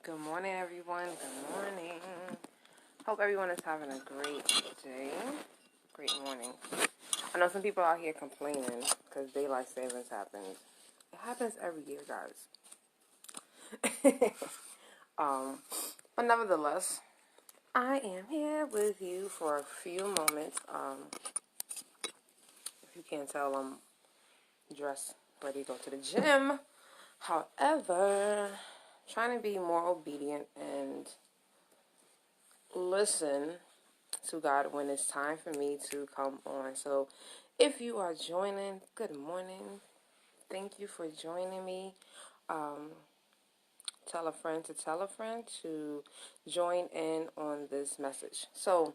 Good morning, everyone. Good morning. Hope everyone is having a great day. Great morning. I know some people out here complaining because daylight savings happens. It happens every year, guys. But nevertheless, I am here with you for a few moments. If you can't tell, I'm dressed, ready to go to the gym. However, trying to be more obedient and listen to God when it's time for me to come on. So if you are joining, good morning. Thank you for joining me. Tell a friend to join in on this message. So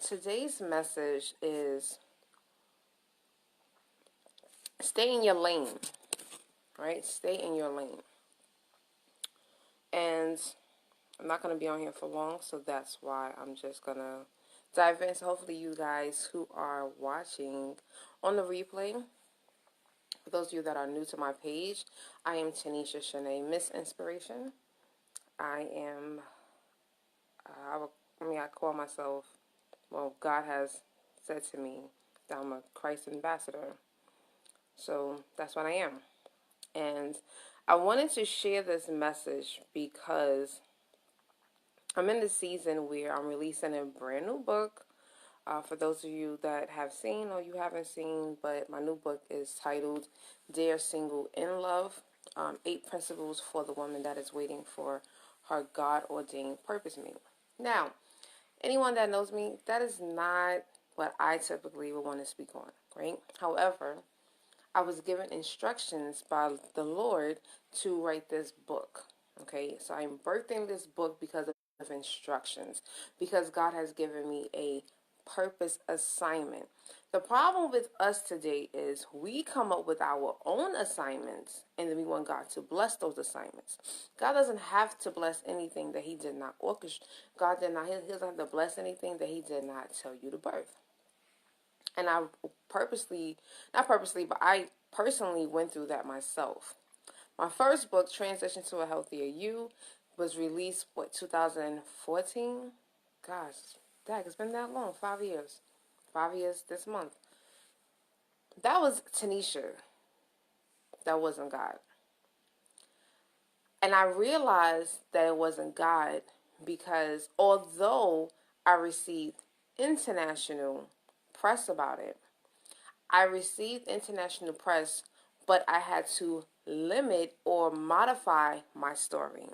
today's message is stay in your lane, right? Stay in your lane. And I'm not going to be on here for long, so that's why I'm just going to dive in. So hopefully you guys who are watching on the replay, for those of you that are new to my page, I am Tanisha Shanee, Miss Inspiration. I am, I call myself, God has said to me that I'm a Christ ambassador. So that's what I am. And I wanted to share this message because I'm in the season where I'm releasing a brand new book. For those of you that have seen or you haven't seen, but my new book is titled Dear Single in Love, 8 Principles for the Woman that is Waiting for Her God-ordained Purpose Mate. Now, anyone that knows me, that is not what I typically would want to speak on, right? However, I was given instructions by the Lord to write this book, okay? So I'm birthing this book because of instructions, because God has given me a purpose assignment. The problem with us today is we come up with our own assignments and then we want God to bless those assignments. God doesn't have to bless anything that he did not orchestrate. He doesn't have to bless anything that he did not tell you to birth. And I I personally went through that myself. My first book, Transition to a Healthier You, was released, 2014? Gosh, dang, it's been that long, 5 years. 5 years this month. That was Tanisha. That wasn't God. And I realized that it wasn't God because although I received international press about it, but I had to limit or modify my story.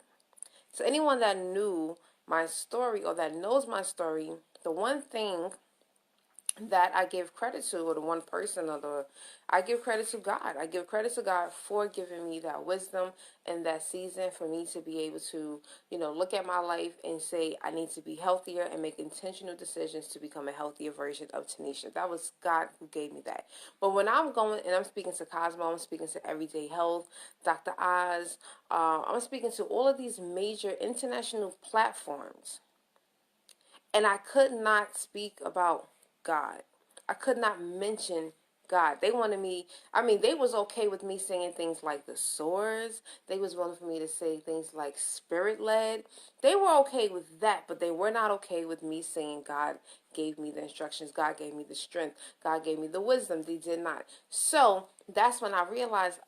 So anyone that knew my story or that knows my story, the one thing that I give credit to, or the one person, I give credit to God. I give credit to God for giving me that wisdom and that season for me to be able to, look at my life and say, I need to be healthier and make intentional decisions to become a healthier version of Tanisha. That was God who gave me that. But when I'm going and I'm speaking to Cosmo, I'm speaking to Everyday Health, Dr. Oz, I'm speaking to all of these major international platforms, and I could not speak about God. I could not mention God. They wanted me, they was okay with me saying things like the source. They was willing for me to say things like spirit-led. They were okay with that, but they were not okay with me saying God gave me the instructions. God gave me the strength. God gave me the wisdom. They did not. So that's when I realized,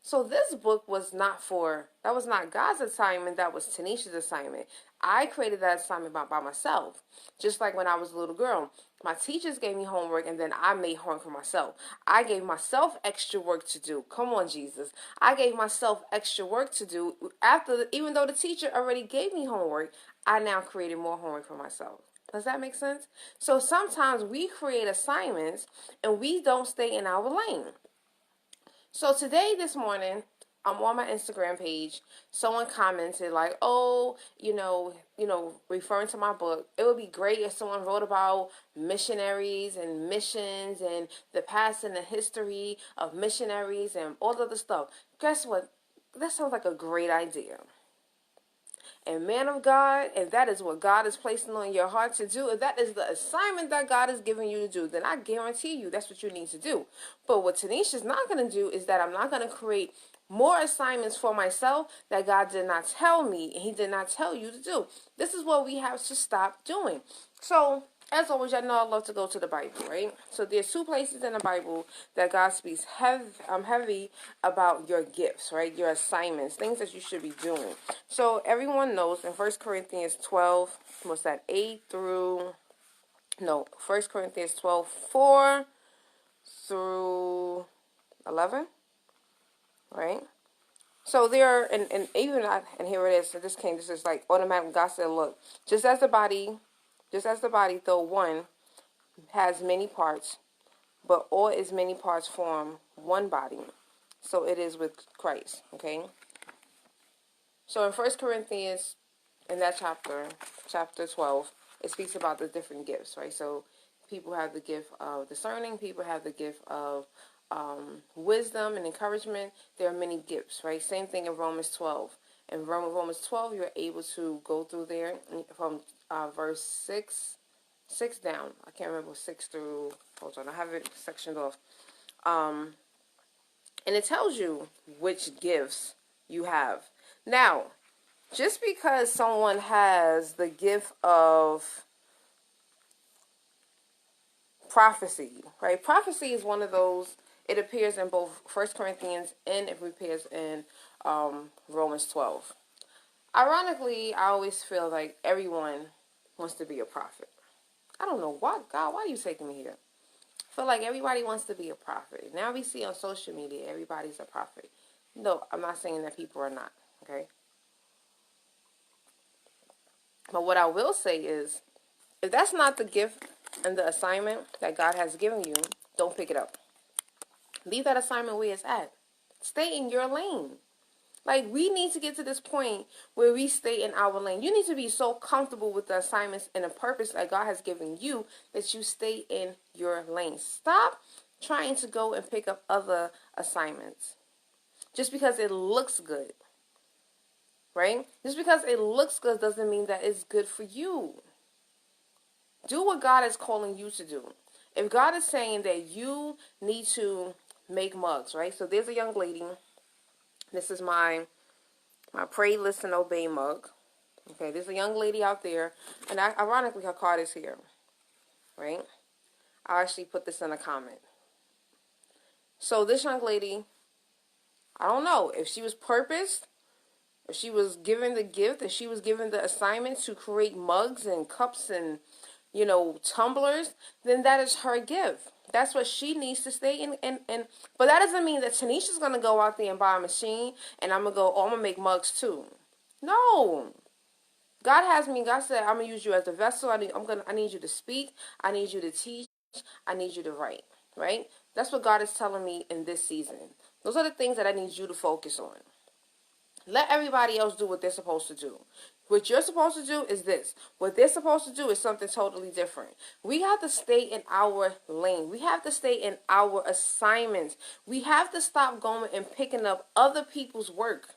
so this book was not God's assignment. That was Tanisha's assignment. I created that assignment by myself. Just like when I was a little girl, my teachers gave me homework and then I made homework for myself. I gave myself extra work to do. Come on, Jesus. I gave myself extra work to do. Even though the teacher already gave me homework, I now created more homework for myself. Does that make sense? So sometimes we create assignments and we don't stay in our lane. So this morning, I'm on my Instagram page. Someone commented like, referring to my book, it would be great if someone wrote about missionaries and missions and the past and the history of missionaries and all of the stuff. Guess what? That sounds like a great idea. And man of God, if that is what God is placing on your heart to do, if that is the assignment that God is giving you to do, then I guarantee you that's what you need to do. But what Tanisha's not going to do is that I'm not going to create more assignments for myself that God did not tell me and he did not tell you to do. This is what we have to stop doing. So, as always, y'all know I love to go to the Bible, right? So there's two places in the Bible that God speaks heavy about your gifts, right? Your assignments, things that you should be doing. So everyone knows in 1 Corinthians 12, what's that, 1 Corinthians 12, 4 through 11, right? So there, and even not, and here it is. So this is like automatic. God said, look, just as the body, though one has many parts, but all its many parts form one body. So it is with Christ. Okay. So in 1 Corinthians, in that chapter 12, it speaks about the different gifts, right? So people have the gift of discerning, people have the gift of wisdom and encouragement. There are many gifts, right? Same thing in Romans 12. In Romans 12, you're able to go through there from verse 6 down. I can't remember 6 through, hold on, I have it sectioned off. And it tells you which gifts you have. Now, just because someone has the gift of prophecy, right? Prophecy is one of those, it appears in both 1 Corinthians and it appears in Romans 12. Ironically, I always feel like everyone wants to be a prophet. I don't know why, God, why are you taking me here? I feel like everybody wants to be a prophet. Now we see on social media, everybody's a prophet. No, I'm not saying that people are not, okay? But what I will say is, if that's not the gift and the assignment that God has given you, don't pick it up. Leave that assignment where it's at. Stay in your lane. Like, we need to get to this point where we stay in our lane. You need to be so comfortable with the assignments and the purpose that God has given you that you stay in your lane. Stop trying to go and pick up other assignments just because it looks good, right? Just because it looks good doesn't mean that it's good for you. Do what God is calling you to do. If God is saying that you need to make mugs, right? So there's a young lady. This is my Pray, Listen, Obey mug. Okay, there's a young lady out there. And ironically, her card is here. Right? I actually put this in a comment. So this young lady, I don't know if she was purposed, if she was given the gift, if she was given the assignment to create mugs and cups and tumblers, then that is her gift. That's what she needs to stay in. But that doesn't mean that Tanisha's going to go out there and buy a machine and I'm going to make mugs too. No. God has me. God said, I'm going to use you as a vessel. I need you to speak. I need you to teach. I need you to write. Right? That's what God is telling me in this season. Those are the things that I need you to focus on. Let everybody else do what they're supposed to do. What you're supposed to do is this. What they're supposed to do is something totally different. We have to stay in our lane. We have to stay in our assignments. We have to stop going and picking up other people's work.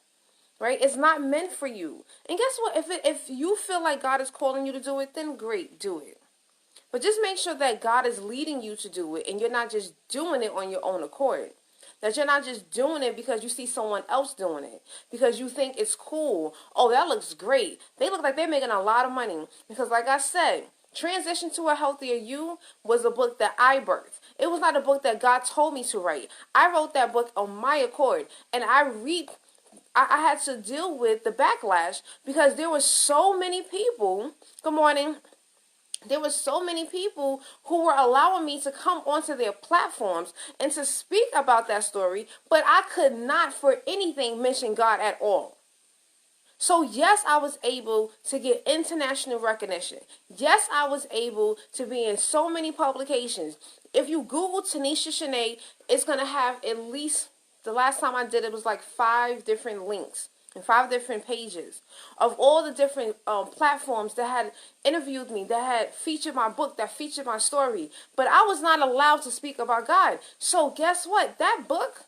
Right? It's not meant for you. And guess what? If you feel like God is calling you to do it, then great, do it. But just make sure that God is leading you to do it and you're not just doing it on your own accord. That you're not just doing it because you see someone else doing it. Because you think it's cool. Oh, that looks great. They look like they're making a lot of money. Because like I said, Transition to a Healthier You was a book that I birthed. It was not a book that God told me to write. I wrote that book on my accord. And I had to deal with the backlash because there were so many people. Good morning. There were so many people who were allowing me to come onto their platforms and to speak about that story, but I could not for anything mention God at all. So yes, I was able to get international recognition. Yes, I was able to be in so many publications. If you Google Tanisha Shanee, it's going to have at least, the last time I did it was like 5 different links. And 5 different pages of all the different platforms that had interviewed me, that had featured my book, that featured my story. But I was not allowed to speak about God. So guess what? That book,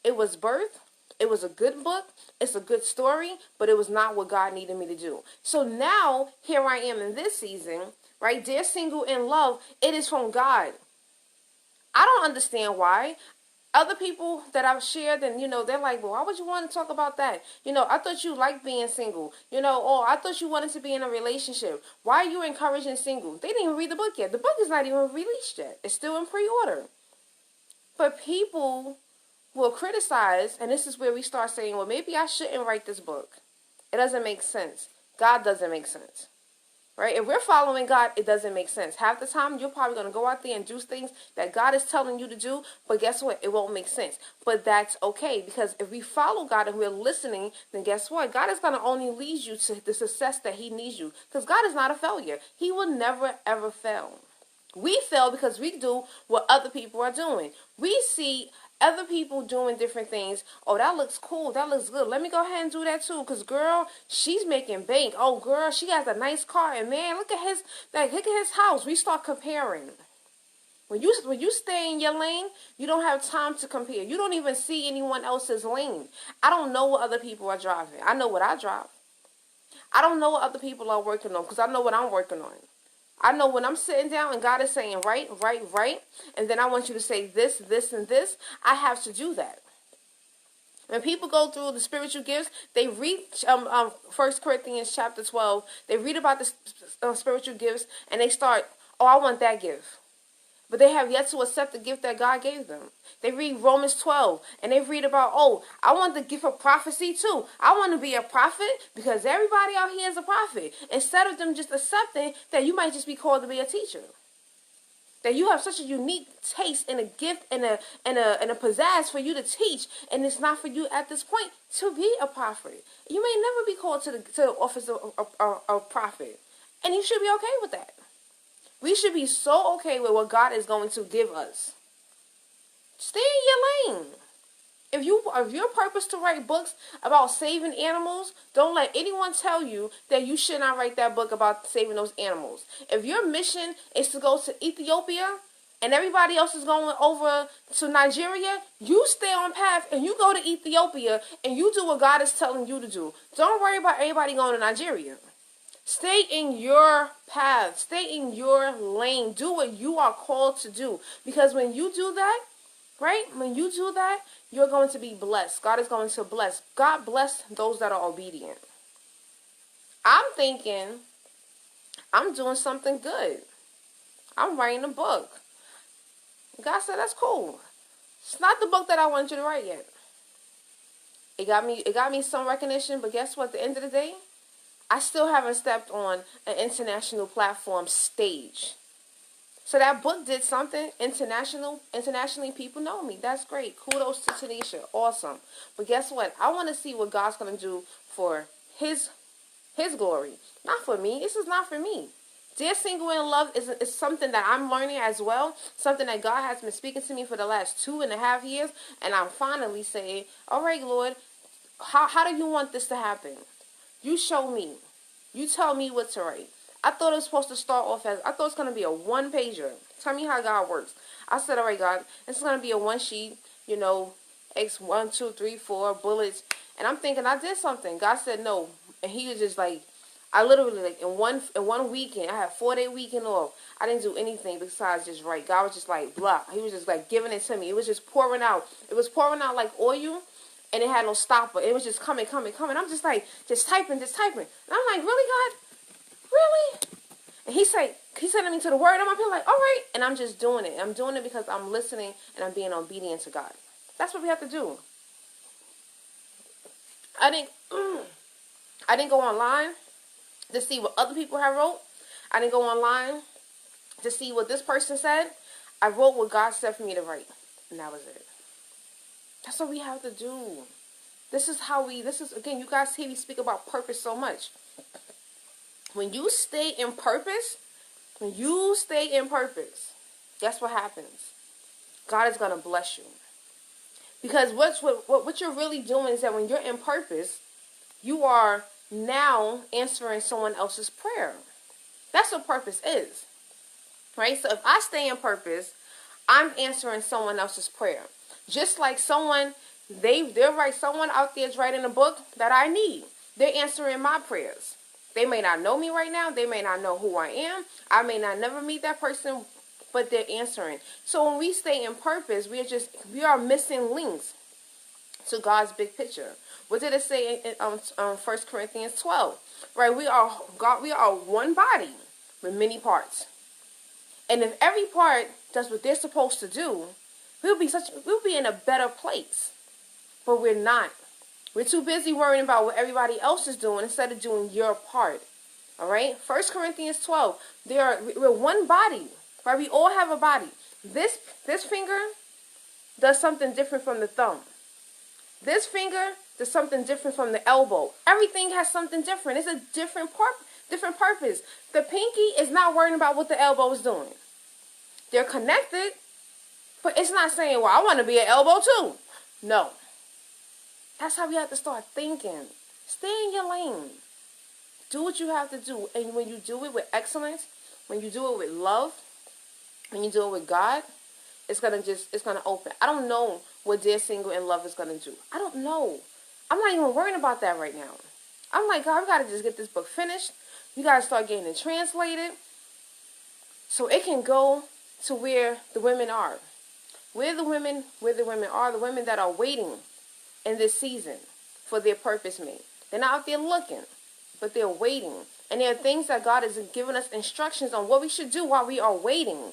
it was birthed. It was a good book. It's a good story. But it was not what God needed me to do. So now, here I am in this season, right? Dear Single in Love, it is from God. I don't understand why. Other people that I've shared, and they're like, well, why would you want to talk about that? I thought you liked being single. Or I thought you wanted to be in a relationship. Why are you encouraging single? They didn't even read the book yet. The book is not even released yet. It's still in pre-order. But people will criticize, and this is where we start saying, well, maybe I shouldn't write this book. It doesn't make sense. God doesn't make sense. Right? If we're following God, it doesn't make sense. Half the time, you're probably going to go out there and do things that God is telling you to do, but guess what? It won't make sense. But that's okay, because if we follow God and we're listening, then guess what? God is going to only lead you to the success that he needs you, because God is not a failure. He will never, ever fail. We fail because we do what other people are doing. We see other people doing different things. Oh, that looks cool. That looks good. Let me go ahead and do that too. Because, girl, she's making bank. Oh, girl, she has a nice car. And, man, look at his house. We start comparing. When you stay in your lane, you don't have time to compare. You don't even see anyone else's lane. I don't know what other people are driving. I know what I drive. I don't know what other people are working on because I know what I'm working on. I know when I'm sitting down and God is saying right, and then I want you to say this, this, and this, I have to do that. When people go through the spiritual gifts, they read 1 Corinthians chapter 12. They read about the spiritual gifts, and they start, oh, I want that gift. But they have yet to accept the gift that God gave them. They read Romans 12, and they read about, oh, I want the gift of prophecy too. I want to be a prophet because everybody out here is a prophet. Instead of them just accepting that you might just be called to be a teacher. That you have such a unique taste and a gift and a pizzazz for you to teach, and it's not for you at this point to be a prophet. You may never be called to the office of a prophet, and you should be okay with that. We should be so okay with what God is going to give us. Stay in your lane. If your purpose to write books about saving animals, don't let anyone tell you that you should not write that book about saving those animals. If your mission is to go to Ethiopia and everybody else is going over to Nigeria, you stay on path and you go to Ethiopia and you do what God is telling you to do. Don't worry about everybody going to Nigeria. Stay in your path. Stay in your lane. Do what you are called to do. Because when you do that, right? When you do that, you're going to be blessed. God is going to bless. God bless those that are obedient. I'm thinking I'm doing something good. I'm writing a book. God said, that's cool. It's not the book that I want you to write yet. It got me some recognition, but guess what? At the end of the day, I still haven't stepped on an international platform stage. So that book did something internationally. People know me. That's great. Kudos to Tanisha. Awesome. But guess what? I want to see what God's going to do for his glory. Not for me. This is not for me. Dear Single in Love is something that I'm learning as well. Something that God has been speaking to me for the last 2.5 years. And I'm finally saying, all right, Lord, how do you want this to happen? You show me. You tell me what to write. I thought it was supposed to start off as, I thought it was going to be a one-pager. Tell me how God works. I said, all right, God, this is going to be a one sheet, X 1, 2, 3, 4 bullets. And I'm thinking I did something. God said no. And he was just like, I literally, like, in one weekend, I had 4-day weekend off. I didn't do anything besides just write. God was just like, blah. He was just like giving it to me. It was just pouring out. It was pouring out like oil. And it had no stopper. It was just coming. I'm just like, just typing. And I'm like, really, God? Really? And he sending me to the word. I'm up here like, all right. And I'm just doing it. I'm doing it because I'm listening and I'm being obedient to God. That's what we have to do. I didn't go online to see what other people have wrote. I didn't go online to see what this person said. I wrote what God said for me to write. And that was it. That's what we have to do. Again, you guys hear me speak about purpose so much. When you stay in purpose, guess what happens? God is going to bless you. Because what you're really doing is that when you're in purpose, you are now answering someone else's prayer. That's what purpose is. Right? So if I stay in purpose, I'm answering someone else's prayer. Just like someone out there is writing a book that I need. They're answering my prayers. They may not know me right now. They may not know who I am. I may not never meet that person but they're answering. So when we stay in purpose, we are missing links to God's big picture. What did it say in 1 Corinthians 12? Right, we are one body with many parts. And if every part does what they're supposed to do, we'll be in a better place. But we're not. We're too busy worrying about what everybody else is doing instead of doing your part. All right? 1 Corinthians 12. We're one body. Right? We all have a body. This finger does something different from the thumb. This finger does something different from the elbow. Everything has something different. It's a different purpose. The pinky is not worrying about what the elbow is doing. They're connected, but it's not saying, well, I want to be an elbow too. No. That's how we have to start thinking. Stay in your lane. Do what you have to do. And when you do it with excellence, when you do it with love, when you do it with God, it's going to open. I don't know what Dear Single in Love is going to do. I don't know. I'm not even worrying about that right now. I'm like, God, we got to just get this book finished. You got to start getting it translated so it can go to where the women are. Where the women are, the women that are waiting in this season for their purpose mate. They're not out there looking, but they're waiting. And there are things that God has given us instructions on what we should do while we are waiting.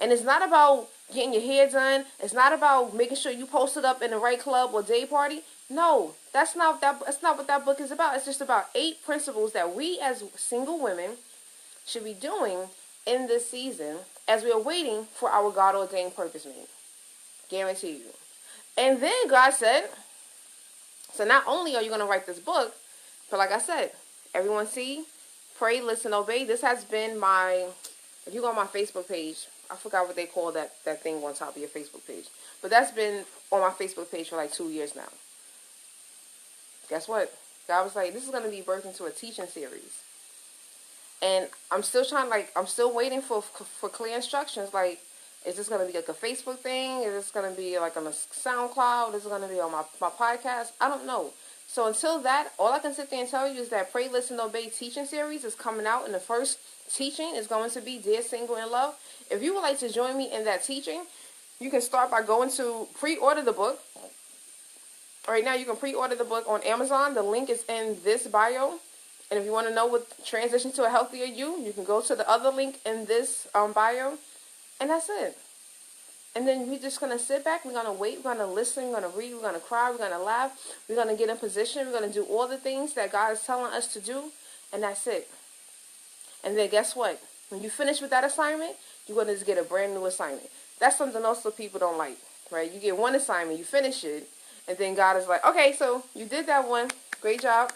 And it's not about getting your hair done. It's not about making sure you posted up in the right club or day party. No, that's not what that book is about. It's just about 8 principles that we as single women should be doing in this season as we are waiting for our God-ordained purpose mate. Guarantee you. And then God said, so not only are you going to write this book, but like I said, everyone see, pray, listen, obey. This has been if you go on my Facebook page, I forgot what they call that thing on top of your Facebook page. But that's been on my Facebook page for like 2 years now. Guess what? God was like, this is going to be birthed into a teaching series. And I'm still waiting for clear instructions. Like, is this going to be like a Facebook thing? Is this going to be like on a SoundCloud? Is it going to be on my podcast? I don't know. So until that, all I can sit there and tell you is that Pray, Listen, Obey teaching series is coming out. And the first teaching is going to be Dear Single in Love. If you would like to join me in that teaching, you can start by going to pre-order the book. Right now, you can pre-order the book on Amazon. The link is in this bio. And if you want to know what transition to a healthier you can go to the other link in this bio. And that's it. And then we're just going to sit back. We're going to wait. We're going to listen. We're going to read. We're going to cry. We're going to laugh. We're going to get in position. We're going to do all the things that God is telling us to do. And that's it. And then guess what? When you finish with that assignment, you're going to just get a brand new assignment. That's something else that people don't like, right? You get one assignment, you finish it, and then God is like, okay, so you did that one. Great job.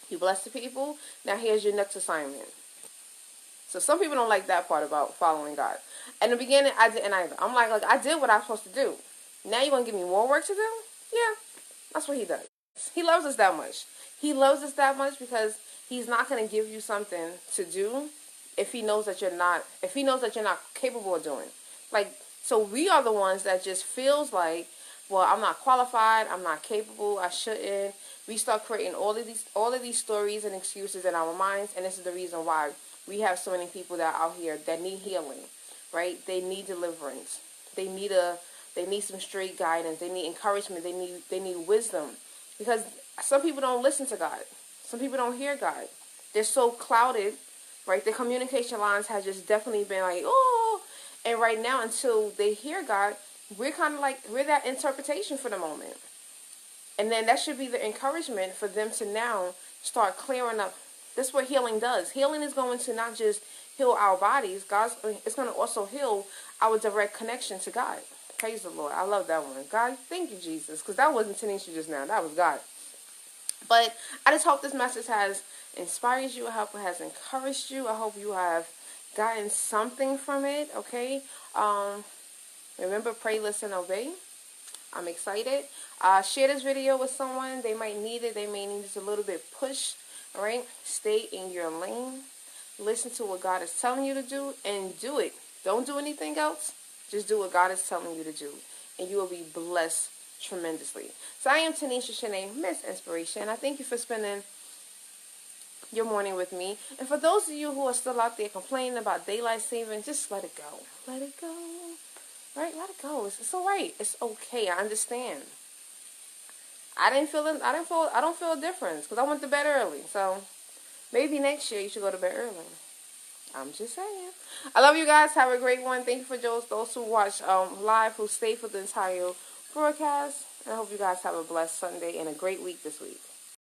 You blessed the people. Now here's your next assignment. So some people don't like that part about following God. In the beginning, I didn't either. I'm like, look, I did what I'm supposed to do. Now you want to give me more work to do? Yeah, that's what he does. He loves us that much. He loves us that much because he's not going to give you something to do if he knows that you're not capable of doing. Like, so we are the ones that just feels like, well, I'm not qualified, I'm not capable, I shouldn't. We start creating all of these stories and excuses in our minds, and this is the reason why we have so many people that are out here that need healing, right? They need deliverance. They need some straight guidance. They need encouragement. They need wisdom. Because some people don't listen to God. Some people don't hear God. They're so clouded, right? Their communication lines have just definitely been like, oh. And right now, until they hear God, we're kind of like, we're that interpretation for the moment. And then that should be the encouragement for them to now start clearing up. That's what healing does. Healing is going to not just heal our bodies. It's going to also heal our direct connection to God. Praise the Lord. I love that one. God, thank you, Jesus. Because that wasn't Tanisha just now. That was God. But I just hope this message has inspired you. I hope it has encouraged you. I hope you have gotten something from it. Okay. Remember, pray, listen, obey. I'm excited. Share this video with someone. They might need it. They may need just a little bit push. All right. Stay in your lane. Listen to what God is telling you to do and do it. Don't do anything else. Just do what God is telling you to do. And you will be blessed tremendously. So I am Tanisha Shanee, Miss Inspiration. I thank you for spending your morning with me. And for those of you who are still out there complaining about daylight saving, just let it go. Let it go. Right? Let it go. It's all right. It's okay. I understand. I didn't feel it. I don't feel a difference because I went to bed early. So maybe next year you should go to bed early. I'm just saying. I love you guys. Have a great one. Thank you for those who watch live, who stayed for the entire broadcast. And I hope you guys have a blessed Sunday and a great week this week.